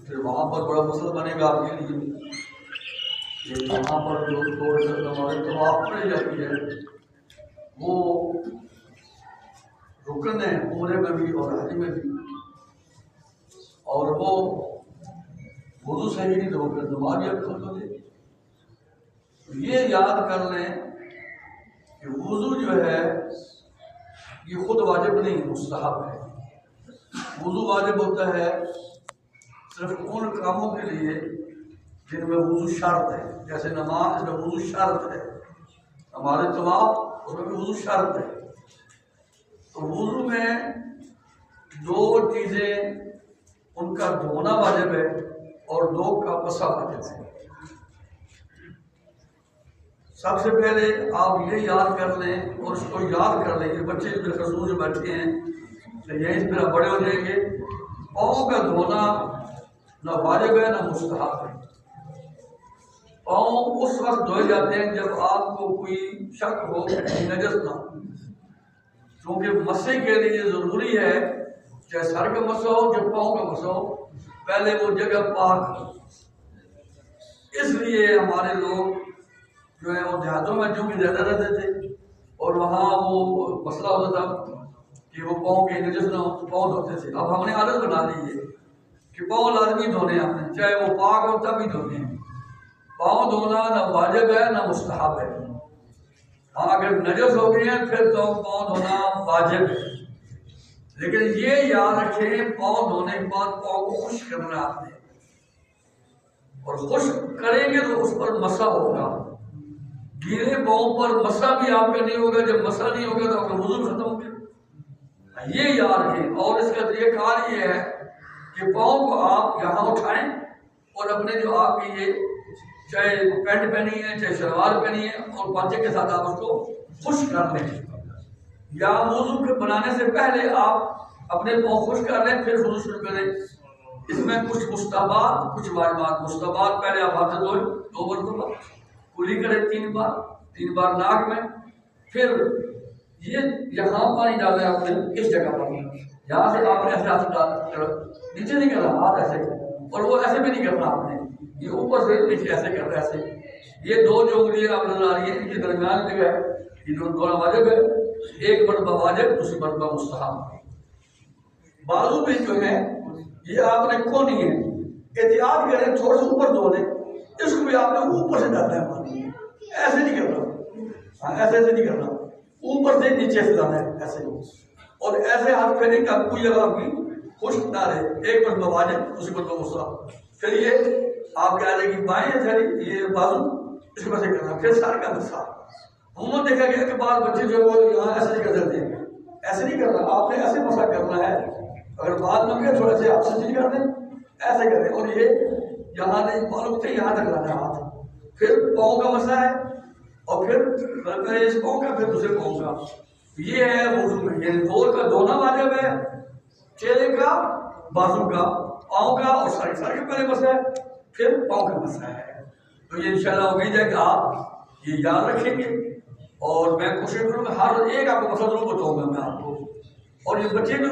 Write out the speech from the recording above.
پھر وہاں پر بڑا مسئلہ بنے گا آپ کے لیے کہ وہاں پر جو ہمارے طواف پڑی جاتی ہے وہ رکن ہے عمرے میں بھی اور حج میں بھی، اور وہ وضو صحیح نہیں تو پھر نماز کھل تو دے۔ یہ یاد کر لیں کہ وضو جو ہے یہ خود واجب نہیں، مستحب ہے۔ وضو واجب ہوتا ہے صرف ان کاموں کے لیے جن میں وضو شرط ہے، جیسے نماز میں وضو شرط ہے، ہمارے طواف اس میں بھی وضو شرط ہے۔ تو وضو میں دو چیزیں، ان کا دھونا واجب ہے اور دو کا مسح واجب ہے۔ سب سے پہلے آپ یہ یاد کر لیں اور اس کو یاد کر لیں، یہ بچے بالخصوص جو بیٹھے ہیں یہیں سے پھر بڑے ہو جائیں گے، پاؤں کا دھونا نہ واجب ہے نہ مستحب ہے۔ پاؤں اس وقت دھوئے جاتے ہیں جب آپ کو کوئی شک ہو کہ نجس نہ ہو، کیونکہ مسح کے لیے ضروری ہے چاہے سر کا مسح ہو چاہے پاؤں کا مسح ہو، پہلے وہ جگہ پاک ہو۔ اس لیے ہمارے لوگ جو ہے وہ دیہاتوں میں چونکہ زیادہ رہتے تھے اور وہاں وہ مسئلہ ہوتا تھا کہ وہ پاؤں کے نجس نہ ہو، پاؤں دھوتے تھے۔ اب ہم نے عادت بنا لی ہے کہ پاؤں لازمی دھونے ہم نے، چاہے وہ پاک ہو تب ہی دھونے ہیں۔ پاؤں دھونا نہ واجب ہے نہ مستحب ہے۔ ہاں اگر نجس ہو گئے ہیں پھر تو پاؤں دھونا واجب ہے، لیکن یہ یاد رکھیں پاؤں دھونے کے بعد پاؤں کو خشک کرنا آپ نے، اور خشک کریں گے تو اس پر مسح ہوگا۔ گیلے پاؤں پر مسح بھی آپ کا نہیں ہوگا، جب مسح نہیں ہوگا تو آپ کا وضو ختم ہو گیا۔ یہ یاد رکھیں، اور اس کا طریقہ کار یہ ہے کہ پاؤں کو آپ یہاں اٹھائیں اور اپنے جو آپ کی یہ چاہے پینٹ پہنی ہے چاہے شلوار پہنی ہے اور پانچے کے ساتھ آپ اس کو خشک کر لیں، یا وضو کے بنانے سے پہلے آپ اپنے پاؤں خشک کر لیں پھر وضو شروع کریں۔ اس میں کچھ مستحبات کچھ واجبات۔ مستحبات پہلے آپ ہاتھ سے دھوئیں 2 مرتبہ، کلی کریں 3 بار ناک میں، پھر یہ یہاں پانی ڈالنا ہے آپ نے اس جگہ پر، یہاں سے آپ نے ایسے ہاتھ ڈال نیچے نہیں کرنا، ہاتھ ایسے، اور وہ ایسے بھی نہیں کرنا آپ نے، یہ اوپر سے نیچے ایسے کرنا ہے ایسے۔ یہ 2 جو انگلیاں آپ نظر آ رہی ہیں ان کے درمیان جگہ ہے، یہ دونوں واجب ہے، ایک مرتبہ واجب دوسری مرتبہ مستحب۔ بازو پہ جو ہے یہ آپ نے کھونی ہے، احتیاط کریں تھوڑا سا اوپر دھو لیں، اس کو بھی آپ نے اوپر سے ڈالنا ہے پانی، ایسے نہیں کرنا، ایسے نہیں کرنا، اوپر سے نیچے سے ڈالنا ہے ایسے، اور ایسے ہاتھ پھیریں کہ آپ کوئی جگہ بھی خشک نہ رہے، ایک مرتبہ واجب دوسری مرتبہ مستحب۔ پھر یہ آپ کہہ رہے کہ بائیں تھری یہ بازو اس کو ایسے کرنا، پھر سر کا مسح۔ عموماً دیکھا گیا کہ بعض بچے جو وہ یہاں ایسے نہیں کر سکتے، ایسے نہیں کرنا، آپ نے ایسے مسح کرنا ہے، اگر بات نہ کرے تھوڑا سے آپ سے کر دیں، ایسے کریں، اور یہ یہاں نہیں معلوم تھے یہاں تک لانا ہے ہاتھ، پھر پاؤں کا مسح ہے، اور پھر اس پاؤں کا پھر دوسرے پاؤں کا، یہ ہے وضو میں۔ یہ 2 کا دھونا واجب ہے، چہرے کا، بازو کا، پاؤں کا، اور سر کے پہلے مسح ہے، پھر پاؤں کا مسح ہے۔ تو یہ انشاءاللہ امید ہے کہ آپ یہ یاد رکھیں گے، اور میں کوشش کروں گا ہر ایک آپ کو مسئلہ ضرور بتاؤں گا میں آپ کو، اور یہ بچے بھی